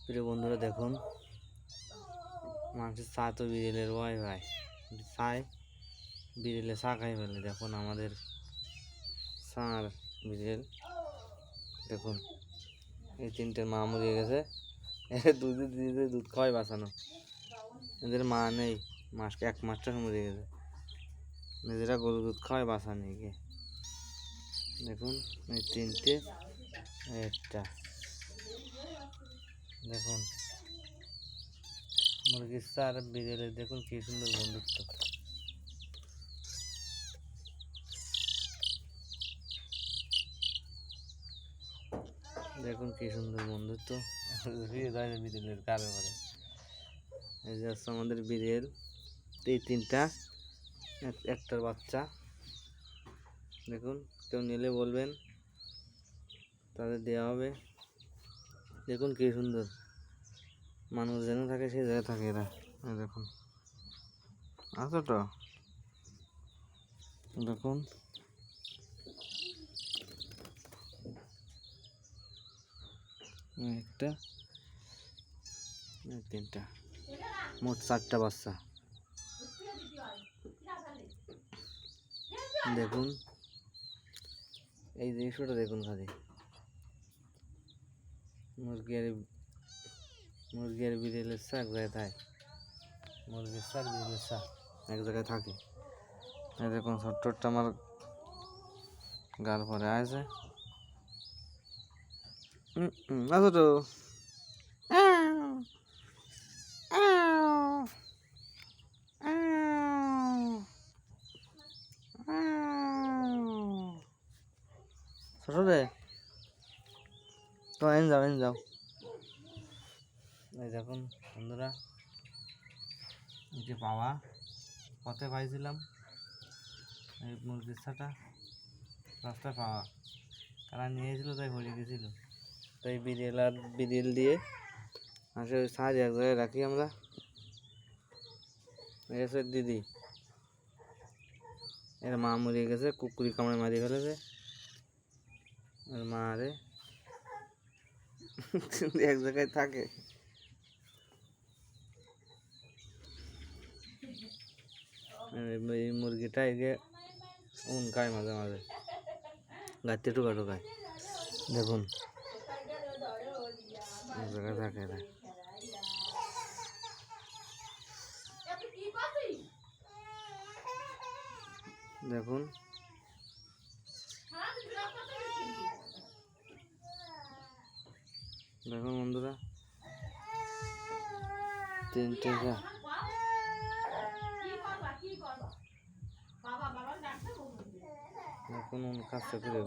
প্রিয় বন্ধুরা দেখুন, মানুষের চা তো বিড়েলের ভয় ভাই, চায় বিড়েলে চা খাই ফেলে। দেখুন আমাদের ষাঁড় বিড়েল, দেখুন এই তিনটের মা মরিয়ে গেছে। দুধ দিতে দুধ খাওয়াই বাঁচানো, এদের মা নেই, মাসকে 1 মাসটা মরে গেছে। নিজেরা গরু দুধ খাওয়াই বাঁচানি গিয়ে। দেখুন এই তিনটে, একটা দেখুন মুরগির চা আর বিড়েলের দেখুন কি সুন্দর বন্ধুত্ব। দেখুন কি সুন্দর বন্ধুত্ব বিড়েলের কারো করে। এই যে হচ্ছে আমাদের বিড়েল, এই তিনটা, একটার বাচ্চা। দেখুন কেউ নিলে বলবেন, তাদের দেওয়া হবে। দেখুন কি সুন্দর, মানুষ যেন থাকে সেই জায়গায় থাকে এরা। দেখুন আচ্ছা তো দেখুন একটা, তিনটা, মোট 4টা বাচ্চা। দেখুন এই দৃশ্যটা দেখুন, খালি মুরগি আর বিড়ালের চা এক জায়গায় থাকে, মুরগির চা বিড়ালের চা এক জায়গায় থাকে। এই দেখুন ছোট্টটা আমার গাল পরে আছে। আচ্ছা তো ছোট রে, তো যাও। এই দেখুন বন্ধুরা, এটি পাওয়া পথে পাইছিলাম, এই মুরগির ছাটা রাস্তায় পাওয়া, তারা নিয়েছিল তাই ভরে গেছিল। তাই বিড়েল দিয়ে আসে ওই ছাদ এক জায়গায় রাখি আমরা। এসে দিদি, এর মা মরে গেছে, কুকুরি কামড়ে মারিয়ে ফেলেছে। এর মা আরে এক জায়গায় থাকে। এই মুরগিটা এগে খায় মাঝে মাঝে, গাছে টোকায়। দেখুন এক জায়গায় থাকে এরা। দেখুন দেখুন বন্ধুরা, তিনটে দেখুন কাজটা করে